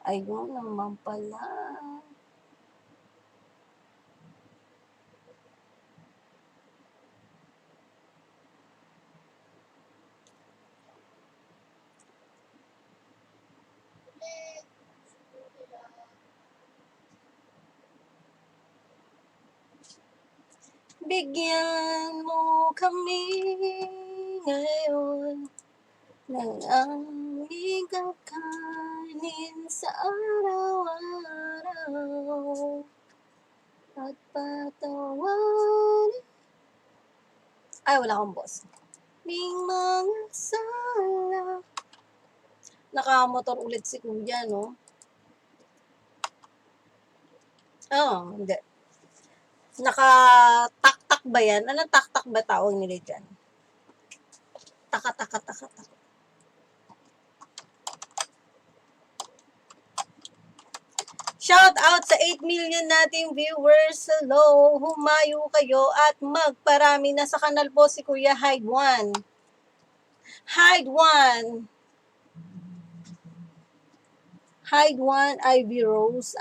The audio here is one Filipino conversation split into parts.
Ayun naman pala. Bigyan mo kami ngayon ng aming kakanin sa araw-araw at patawarin. Ay, wala akong boss. Ming mga sala. Nakamotor ulit si kuya, no? Oo, hindi. Naka-tak-tak ba yan? Anong tak-tak ba tawag nila dyan? Taka-taka-taka-taka. Shout out sa 8 million nating viewers. Hello, humayo kayo at magparami na sa kanal po si Kuya Hyde 1. Hyde 1. Hyde 1 Ivy Rose.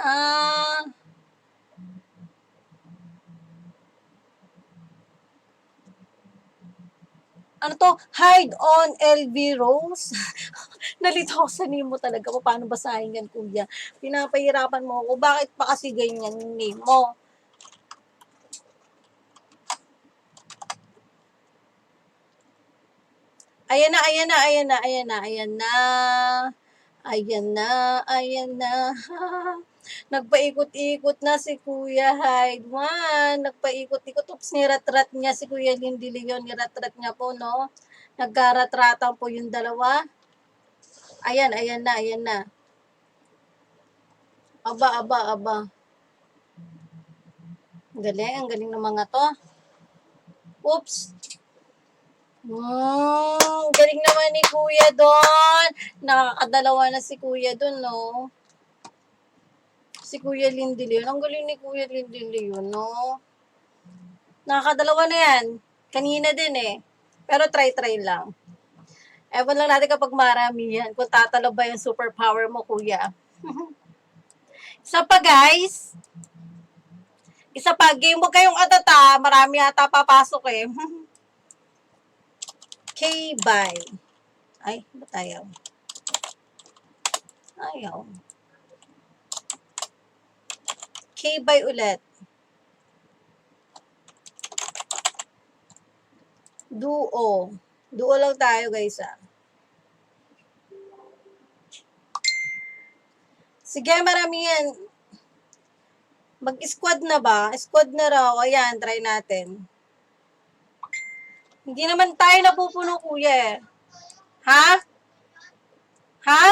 Ano to? Hide on LV Rose? Nalito ako sa name mo talaga. Paano basahin yan, kuya? Pinapahirapan mo ako. Bakit pa kasi ganyan yung name mo? Ayan na, ayan na, ayan na, ayan na, ayan na. Ayan na, ayan na. Nagpaikot-ikot na si Kuya Hyde. Nagpaikot-ikot. Oops, niratrat niya si Kuya Lindy Leon. Niratrat niya po, no? Nagkaratratan po yung dalawa. Ayan, ayan na, ayan na. Aba, aba, aba. Ang galing ng mga to. Oops. Galing naman ni Kuya doon. Nakakadalawa na si Kuya doon, no? Si Kuya Lindy Leon. Ang galing ni Kuya Lindy Leon, no? Nakakadalawa na yan. Kanina din eh. Pero try-try lang. Ewan lang natin kapag marami yan. Kung tatalo ba yung superpower mo, Kuya. Isa pa, guys. Isa pa, game mo kayong atata. Marami ata papasok eh. K-Buy. Ay, ba't ayaw? Ayaw. K-Buy ulit. Duo. Duo lang tayo, guys, ah. Sige, marami yan. Mag-squad na ba? Squad na raw. Ayan, try natin. Hindi naman tayo napupuno, kuya eh. Ha? Ha?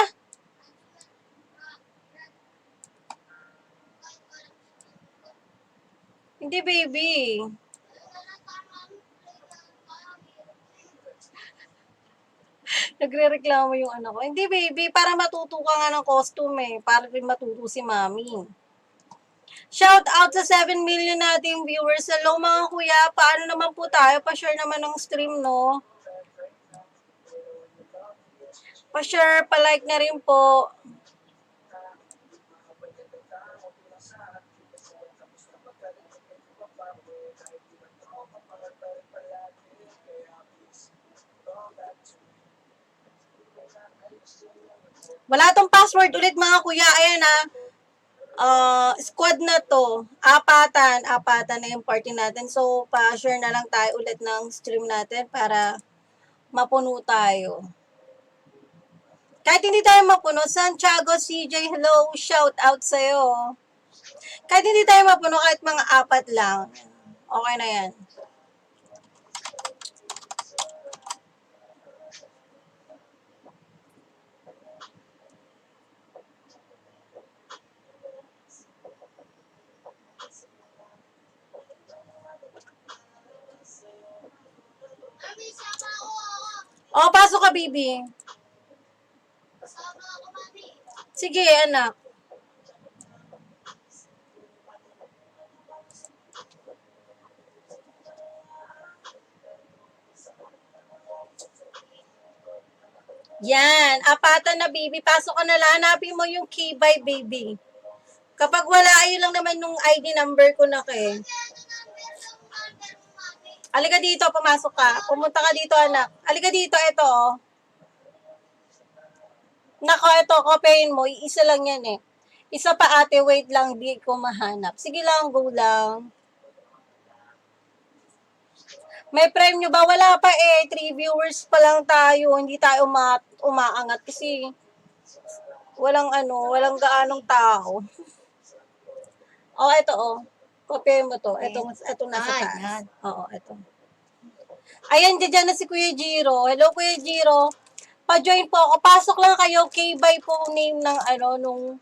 Hindi, baby. Nagre-reklamo yung anak ko. Hindi, baby. Para matuto ka nga ng costume eh. Para rin matuto si mami. Shout out sa 7 million nating viewers. Hello mga kuya. Paano naman po tayo? Pa-share naman ng stream, no? Pa-share, pa-like na rin po. Wala tong password ulit mga kuya. Ayan na. Squad na to. Apatan na yung party natin. So, pa-share na lang tayo ulit ng stream natin para mapuno tayo. Kahit hindi tayo mapuno, Santiago CJ, hello, shout out sa'yo. Kahit hindi tayo mapuno, kahit mga 4 lang, okay na yan. Pasok ka, baby. Sige, anak. Yan, apatan na baby. Pasok ka na lang, hanapin mo yung key-buy baby. Kapag wala, ayun lang naman yung ID number ko na kay. Alika dito, pumasok ka. Pumunta ka dito, anak. Alika dito, ito, oh. Nako, ito, kopyahin mo. Isa lang yan, eh. Isa pa, ate, wait lang. Di ko mahanap. Sige lang, go lang. May prime nyo ba? Wala pa, eh. 3 viewers pa lang tayo. Hindi tayo umaangat kasi walang gaanong tao. Oh, ito, oh. Kopyahin mo to. Ito nasa taas. Oo, ito. Ayan, dyan na si Kuya Jiro. Hello, Kuya Jiro. Pa-join po ako. Pasok lang kayo. K-by po name ng nung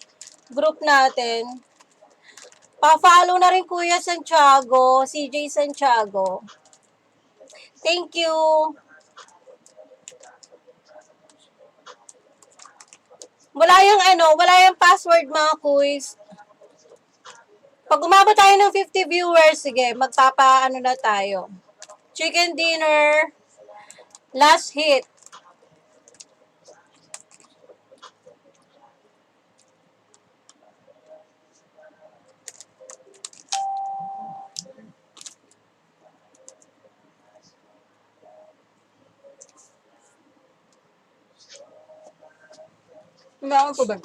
group natin. Pa-follow na rin Kuya Santiago. CJ Santiago. Thank you. Wala yung password mga kuys. Pag umabot tayo ng 50 viewers, sige, na tayo. Chicken dinner, last hit. Meron po ba?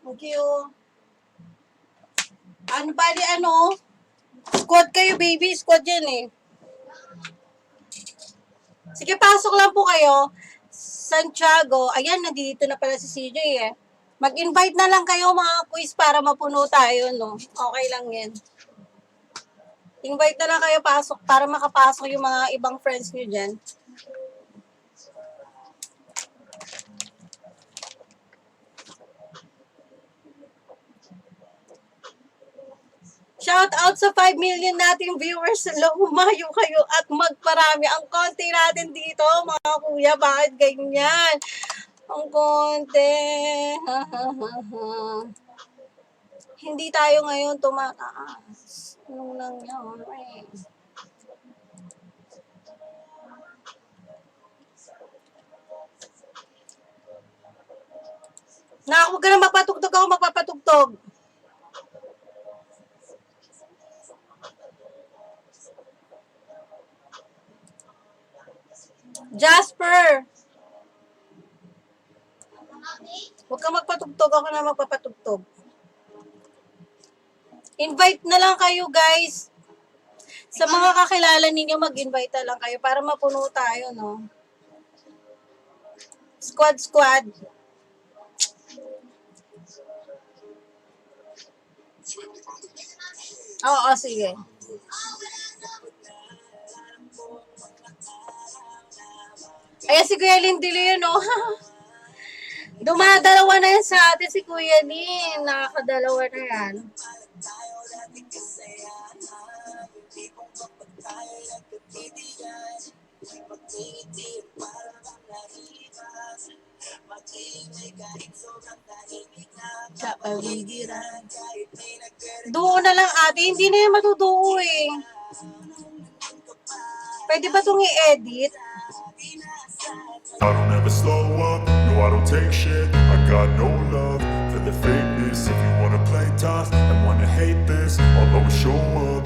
Thank you. Squad kayo, baby. Squad yan eh. Sige, pasok lang po kayo. Santiago. Ayan, nandito na pala si CJ eh. Mag-invite na lang kayo mga quiz para mapuno tayo, no? Okay lang yan. Invite na lang kayo pasok para makapasok yung mga ibang friends nyo dyan. Shout out sa 5 million nating viewers. Lumayo kayo at magparami. Ang konti natin dito, mga kuya. Bakit ganyan? Ang konti. Hindi tayo ngayon tumataas. Anong nangyari? Huwag ka na magpatugtog, ako magpapatugtog. Jasper! Huwag ka magpatugtog, ako na magpapatugtog. Invite na lang kayo, guys. Sa mga kakilala ninyo, mag-invite na lang kayo para mapuno tayo, no? Squad. Oo, sige. Ayan si Kuya Lindilo yun, oh. Dumadalawa na yan sa atin si Kuya Lin. Nakakadalawa na yan. Duo na lang ate. Hindi na yan matuduo eh. Pwede ba itong i-edit? I don't ever slow up, no I don't take shit. I got no love for the fakeness. If you wanna play tough and wanna hate this, I'll always show up.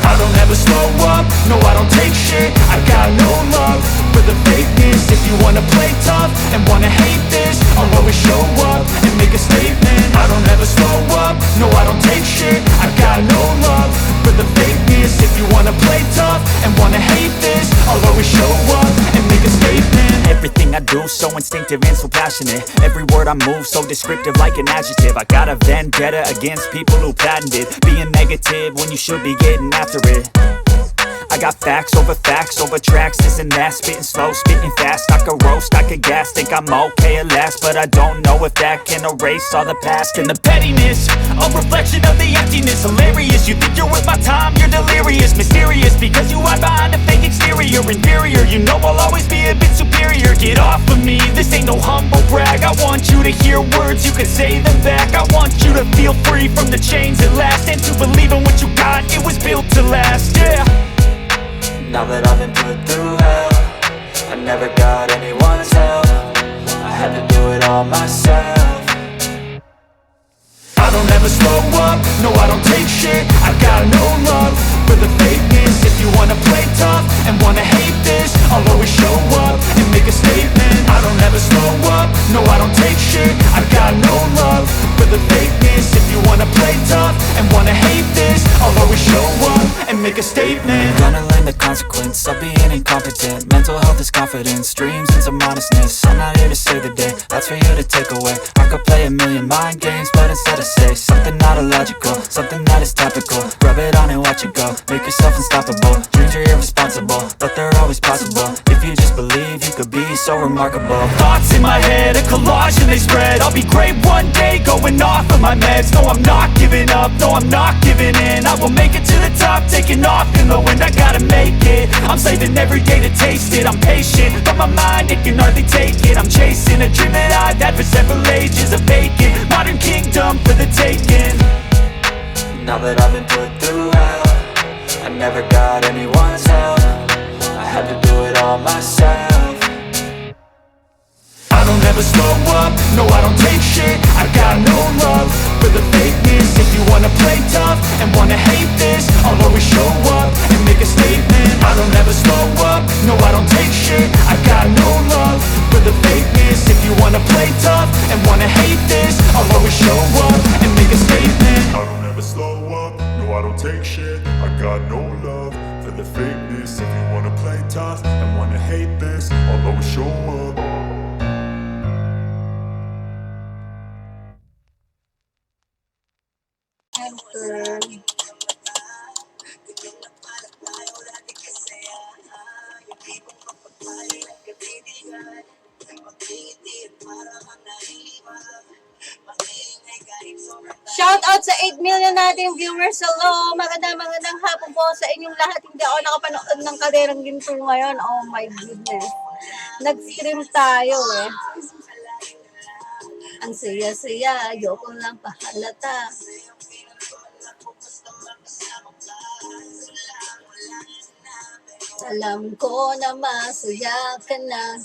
I don't ever slow up, no I don't take shit. I got no love for the fakeness. If you wanna play tough and wanna hate this, I'll always show up and make a statement. I don't ever slow up, no I don't take shit. I got no love for the fakeness. If you wanna play tough and wanna hate this, I'll always show up and make a statement. Everything everything I do so instinctive and so passionate. Every word I move so descriptive like an adjective. I got a vendetta against people who patented being negative when you should be getting after it. I got facts over tracks, this and that. Spitting slow, spitting fast, I could roast, I could gas. Think I'm okay at last, but I don't know if that can erase all the past. And the pettiness, a reflection of the emptiness. Hilarious, you think you're worth my time, you're delirious. Mysterious, because you hide behind a fake exterior. Inferior, you know I'll always be a bit superior. Get off of me, this ain't no humble brag. I want you to hear words, you can say them back. I want you to feel free from the chains at last, and to believe in what you got, it was built to last, yeah. Now that I've been put through hell, I never got anyone's help. I had to do it all myself. I don't ever slow up, no I don't take shit. I got no love for the fakeness. If you wanna play tough and wanna hate this, I'll always show up and make a statement. I don't ever slow up, no I don't take shit. I got no love for the fakeness. If you wanna play tough and wanna hate this, I'll always show up and make a statement. Gonna learn the consequence of being incompetent. Mental health is confidence, dreams and some honestness. I'm not here to save the day, that's for you to take away. I could play a million mind games, but instead I say something not illogical, something that is topical. Rub it on and watch it go, make yourself unstoppable. Dreams are irresponsible, but they're always possible. If you just believe, you could be so remarkable. Thoughts in my head, a collage and they spread. I'll be great one day, going off of my meds. No, I'm not giving up, no, I'm not giving in. I will make it to the top, taking off in the wind. I gotta make it, I'm saving every day to taste it. I'm patient, but my mind, it can hardly take it. I'm chasing a dream that I've had for several ages. A vacant, modern kingdom for the taking. Now that I've been put through hell, I never got anyone's help. I had to do it all myself. I don't ever slow up, no I don't take shit. I got no love for the fakeness. If you wanna play tough and wanna hate this, I'll always show up and make a statement. I don't ever slow up, no I don't take shit. I got no love for the fakeness. If you wanna play tough and wanna hate this, I'll always show up and make a statement. I don't ever slow up, no I don't take shit. I got no love for the fakeness. If you wanna play tough and wanna hate this, I'll always show up. Enter. Shout out sa 8 million nating viewers. Hello, magandang hapon po sa inyong lahat. Hindi ako nakapanood ng Kaderang Ginto ngayon. Oh my goodness. Nag-stream tayo eh. Ang saya-saya, ayoko lang pahalata. Alam ko na masaya ka na.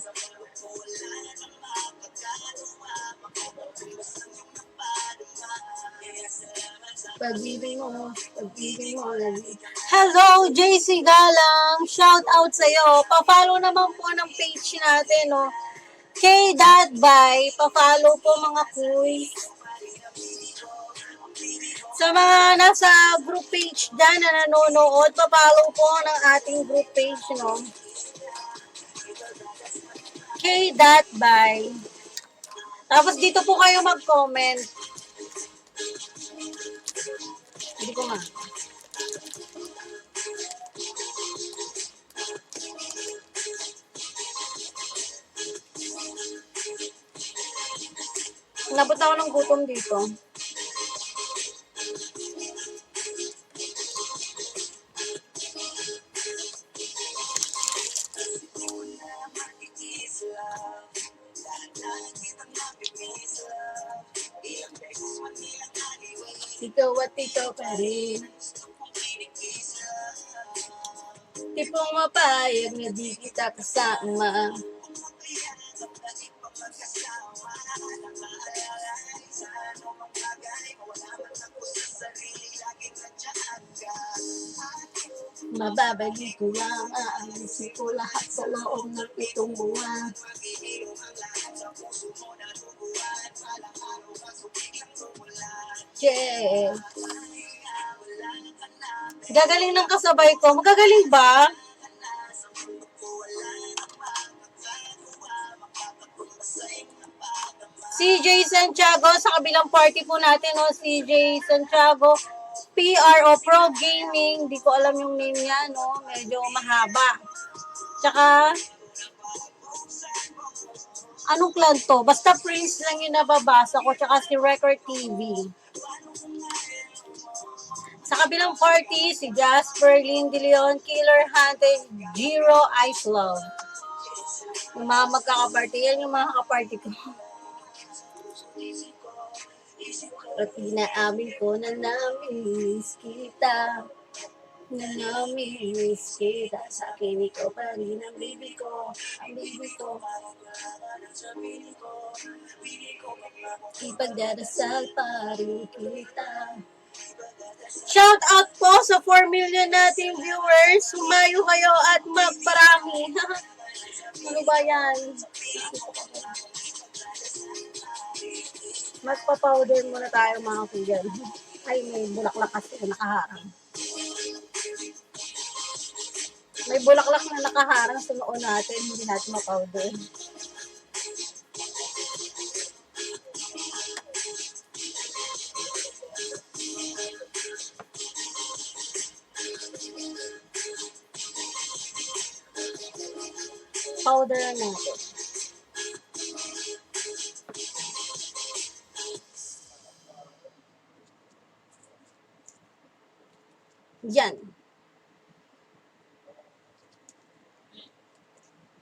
Pag-ibig mo lagi. Hello, JC Galang. Shout out sa'yo. Pa-follow naman po ng page natin, no. K.By. Pa-follow po mga kuy. Sa mga nasa group page dyan na nanonood, pa-follow po ng ating group page, no. K.By. Tapos dito po kayo mag-comment. Hindi ko nga. Nabot ako ng gutom dito. Ikaw at ikaw pa rin. Di po mapayag na di kita kasama. Mababalik ko lang, aalisin ko lahat sa loob ng 7 buwan. Yeah. Gagaling ng kasabay ko. Magagaling ba? CJ Santiago, sa kabilang party po natin, no? CJ Santiago, PRO Pro Gaming. Di ko alam yung name niya, no? Medyo mahaba. Tsaka, anong clan to? Basta Prince lang yung nababasa ko. Tsaka si Record TV. Sa kabilang party, si Jasper, Lynn De Leon, Killer Hunter, Jiro, Ice Love. Yung mga magkakaparty, yan yung mga kaparty ko. At inaamin ko na namimiss kita. Na namimiss kita. Sa akin ikaw pa rin ang baby ko. Ang baby ko. Ipagdarasal pa rin kita. Shout out po sa 4 million nating viewers. Sumayo kayo at magparami. Ano ba yan? Magpa-powder muna tayo mga kuya. Ay, may bulaklak kasi nakaharang. May bulaklak na nakaharang sa noo natin. Hindi natin ma-powder. Powder na natin. Yan.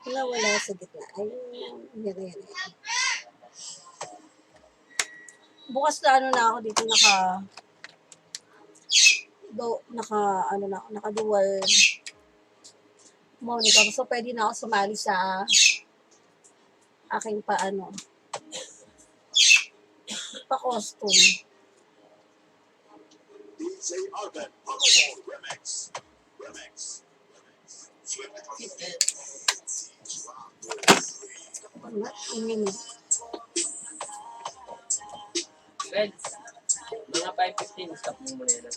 Wala sa gitna. Ayun. Yan. Bukas na ano na ako dito naka dual monitor. So, pwede na ako sumali sa aking pa-costume. Well, mga 5:15, stop mo muna yan.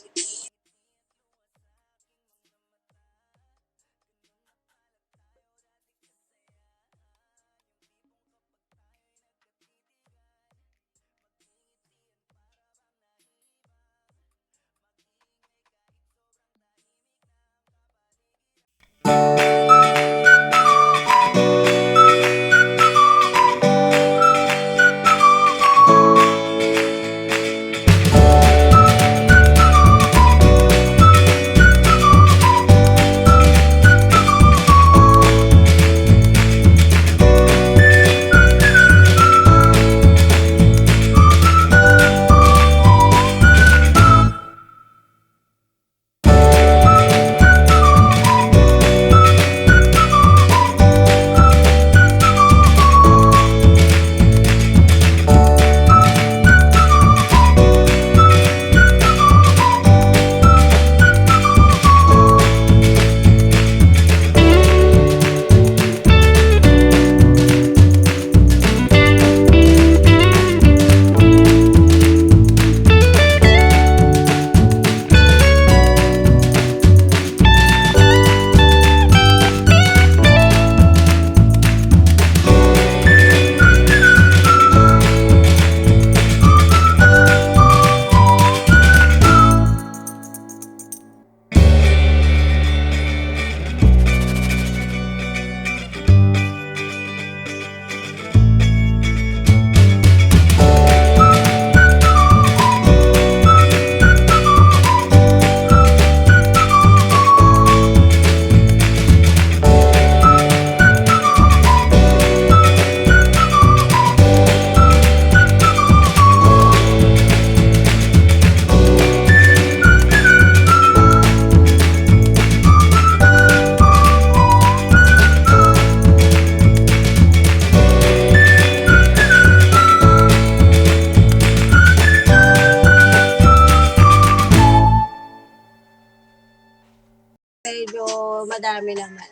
Medyo madami naman.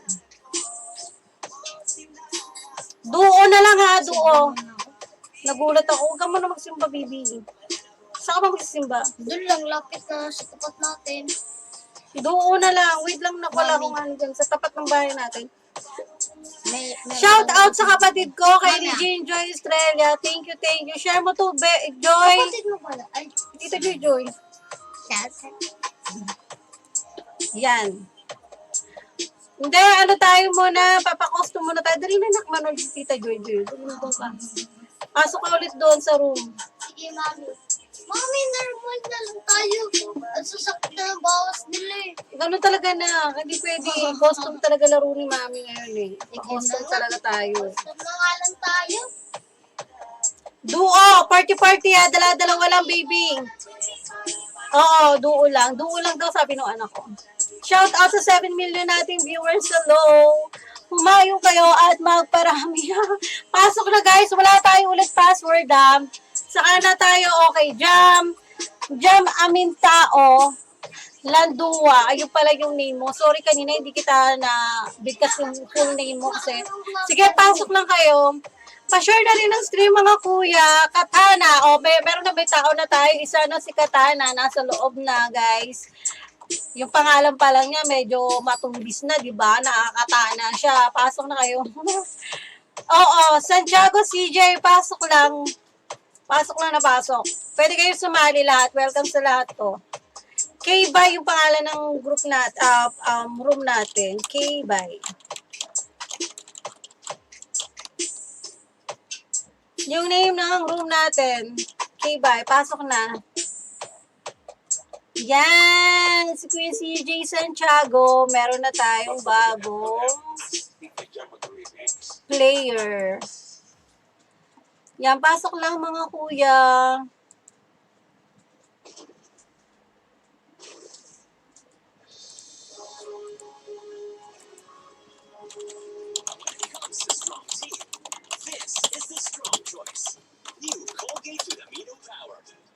Duo na lang ha, duo. Nagulat ako. Huwag ka muna magsimba, baby. Saan ka ba magsisimba? Doon lang, lapit na sa tapat natin. Duo na lang. Wait lang na wala akong ano dyan sa tapat ng bahay natin. Shout out sa kapatid ko, kay Regine Joy Estrella. Thank you, thank you. Share mo to, Joy. Kapatid mo pala. Ay, Tito Joy Joy. Yan. Hindi, ano tayo muna, papakosto muna tayo. Dali na nakmanon si Tita Joy Joy. Doon ka. Pasok ka ulit doon sa room. sige, mami. Mami, normal na lang tayo. Ang sasakit na ng bawas nila eh. Ganun talaga na. Hindi pwede. Custom talaga laro ni Mami ngayon eh. Custom talaga tayo. Gusto na nga lang tayo. Duo! Party-party ha! Dala-dalawa lang, baby. Oo, duo lang. Duo lang daw, sabi ng anak ko. Shout out sa 7 million nating viewers. Hello! Humayo kayo at magparami. Pasok na guys. Wala tayong ulit password ha. Saka na tayo. Okay, Jam Amintao. Landua. Ayun pala yung name mo. Sorry kanina, hindi kita na bigkas yung full name mo kasi. Sige, pasok lang kayo. Pa-share na rin ng stream mga kuya. Katana. O, meron na may tao na tayo. Isa na si Katana. Nasa loob na, guys. Yung pangalan pa lang niya, medyo matumbis na, di ba? Nakakatana siya. Pasok na kayo. Oo, Santiago CJ, pasok lang. Pasok lang na pasok. Pwede kayo sumali lahat. Welcome sa lahat to. K-Bay yung pangalan ng group room natin. K-Bay. Yung name ng room natin. K-Bay. Pasok na. Yan! Si Kuya CJ Santiago, meron na tayong bagong player. Yan, pasok lang mga kuya.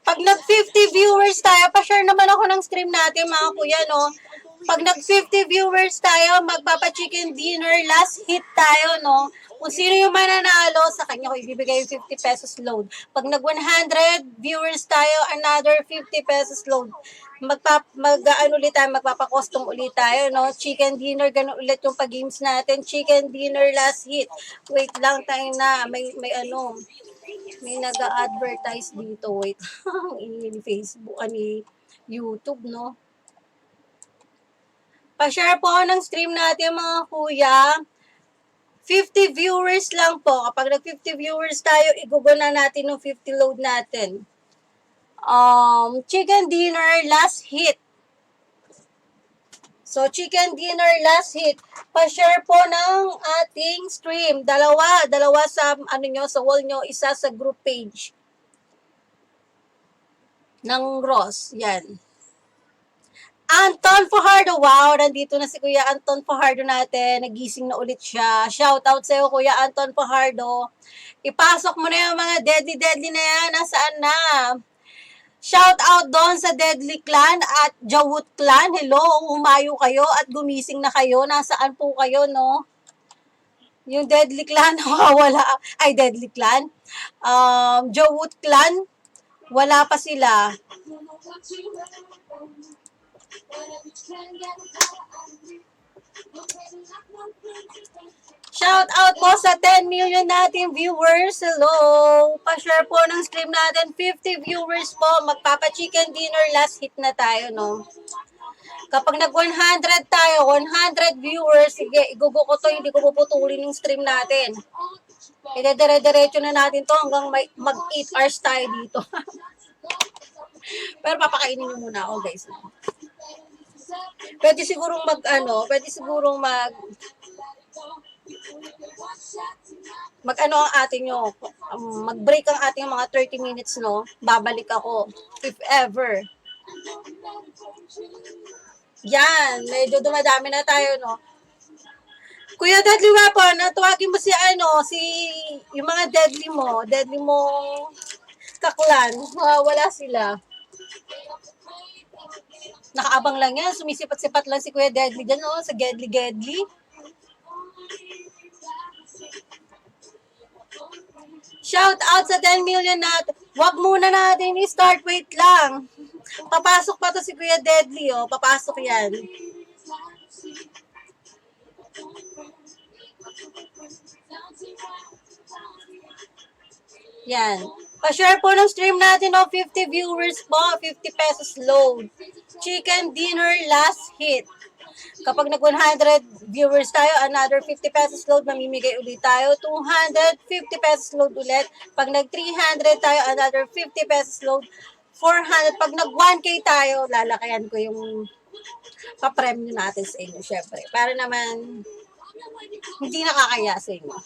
Pag nag-50 viewers tayo, pa-share naman ako ng stream natin mga kuya, no? Pag nag-50 viewers tayo, magpapa-chicken dinner, last hit tayo, no? Kung sino yung mananalo, sa kanya ko ibibigay yung 50 pesos load. Pag nag-100 viewers tayo, another 50 pesos load. Ulit tayo, magpapa-custom ulit tayo, no? Chicken dinner, ganun ulit yung pag-games natin. Chicken dinner, last hit. Wait lang tayo na, may nag-a-advertise dito. Wait. Ni Facebook, ni YouTube, no? Pa-share po ng stream natin, mga kuya. 50 viewers lang po. Kapag nag-50 viewers tayo, igugo na natin yung 50 load natin. Chicken dinner, last hit. So, chicken dinner, last hit. Pa-share po ng ating stream. Dalawa sa, sa wall nyo, isa sa group page ng Ross. Yan. Anton Fajardo. Wow, nandito na si Kuya Anton Fajardo natin. Nagising na ulit siya. Shout out sa'yo, Kuya Anton Fajardo. Ipasok mo na yung mga deadly na yan. Nasaan na? Shout out doon sa Deadly Clan at Jawut Clan. Hello, umayo kayo at gumising na kayo. Nasaan po kayo, no? Yung Deadly Clan, wala. Ay, Deadly Clan. Jawut Clan, wala pa sila. Shout out po sa 10 million nating viewers. Hello! Pa-share po ng stream natin. 50 viewers po. Magpapa-chicken dinner. Last hit na tayo, no? Kapag nag-100 tayo, 100 viewers, sige, igugo ko to. Hindi ko puputulin yung stream natin. Idedire-diretso na natin to hanggang mag-8 hours tayo dito. Pero papakainin nyo muna ako, guys. Pwede sigurong mag-ano ang ating mag-break ang ating mga 30 minutes, no? Babalik ako, if ever. Yan, medyo dumadami na tayo, no? Kuya Deadly Weapon, tawagin mo yung mga deadly mo kaklan, wala sila. Nakaabang lang yan, sumisipat-sipat lang si Kuya Deadly dyan, no? Sa Gedly. Shout out sa 10 million natin. Wag muna natin i-start. Wait lang. Papasok pa to si Kuya Deadly, oh. Papasok yan. Yan. Pa-share po ng stream natin o 50 viewers po, 50 pesos load. Chicken dinner last hit. Kapag nag 100 viewers tayo, another 50 pesos load, mamimigay ulit tayo. 250 pesos load ulit. Pag nag 300 tayo, another 50 pesos load. 400. Pag nag 1K tayo, lalakayan ko yung pa-premyo natin sa inyo, syempre. Para naman, hindi nakakaya sa inyo.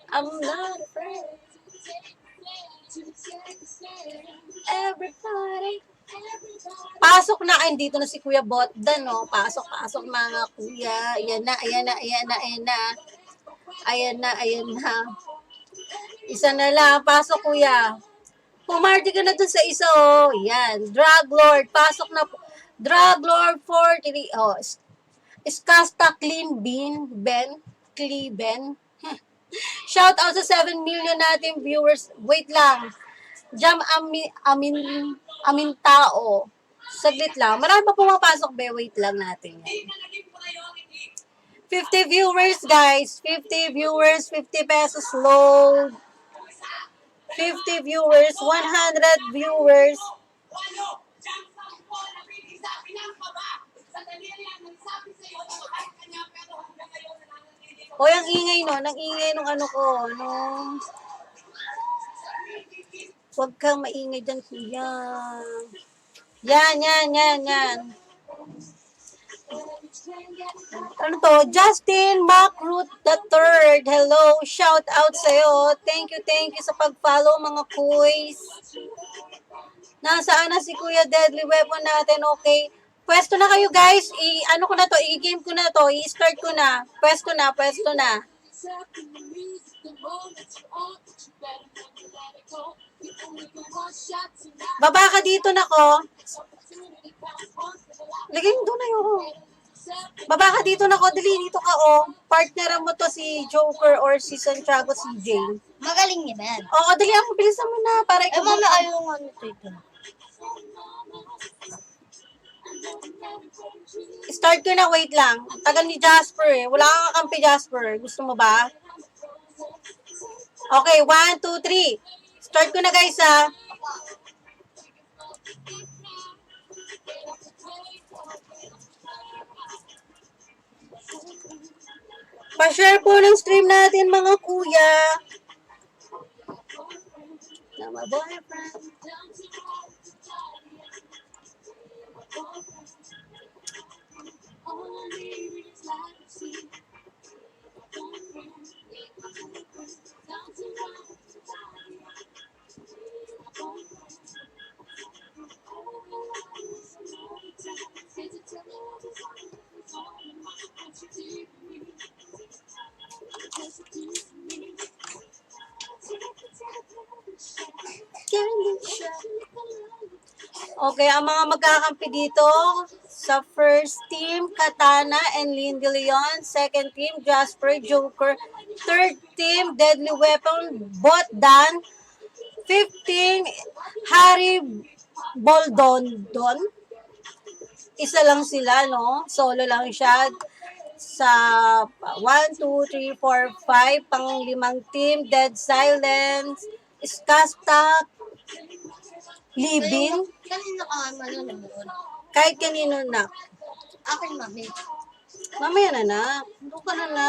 I'm not afraid. Everybody. Pasok na, ay, dito na si Kuya Botdan, no? Pasok, pasok mga kuya. Ayan na, ayan na, ayan na, ayan na. Ayan na, ayan na. Isa na lang, pasok kuya. Pumarty ka na dun sa isa, oh. Yan, Drug Lord, pasok na po. Drug Lord 43, oh. Iskasta Clean Ben. Shout out sa 7 million nating viewers. Wait lang. Jam Amin Tao. Saglit lang. Marami pa pumapasok, be. Wait lang natin yan. 50 viewers, guys. 50 viewers, 50 pesos load. 50 viewers, 100 viewers. Hoy, ang ingay no. Ang ingay nung ano ko. Huwag kang maingay dyan, kuya. Yan. Ano to? Justin Macroot III. Hello. Shout out sa'yo. Thank you sa pag-follow, mga kuys. Nasaan na si Kuya Deadly Weapon natin? Okay. Pwesto na kayo, guys. I-ano ko na to, i-game ko na to, i-start ko na. Pwesto na. Baba ka dito na ko. Lagay mo doon na yun. Baba ka dito na ko, dali dito ka, oh. Partneran mo to si Joker or si Santiago CJ. Magaling yun yan. Oo, dali ako, bilisan mo na. Para ikaw Mama, ayaw nga nito ito. Start ko na, wait lang. Tagal ni Jasper eh. Wala kang kakampi, Jasper. Gusto mo ba? Okay, 1, 2, 3. Start ko na, guys, ha. Pa-share po ng stream natin, mga kuya. Na my boyfriend. Okay, ang mga magkakampi dito sa first team, Katana and Lindy Leon. Second team, Jasper, Joker. Third team, Deadly Weapon, Botdan. 15, Harry Boldondon. Isa lang sila, no? Solo lang siya. Sa 1, 2, 3, 4, 5, pang limang team, Dead Silence, Skasta, Living, Kanina ka nga manonood. kahit kanino na. Akin, mami. Mamaya na na. Doon ka na na.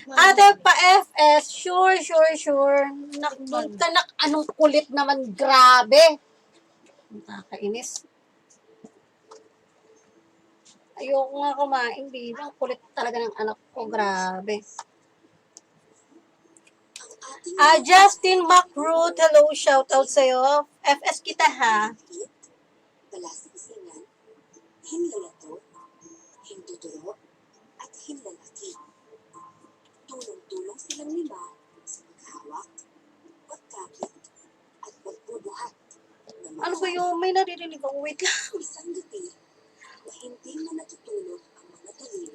Ate pa FS, sure. Doon ka na, anong kulit naman, grabe. Nakakainis. Ayoko nga kumain, baby. Ang kulit talaga ng anak ko, grabe. Justin Macroot, hello, shout out sa'yo. FS kita, ha? Balasingsingan, hinlalato, hinduduro, at hinlalaki. Tulong-tulong silang lima sa paghawak, pagkakit, at pagbubuhat. Ano ba yun? May naririnig ako. Wait lang. Isang gabi na hindi na natutulog ang mga tulil.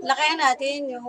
Lakayan natin yung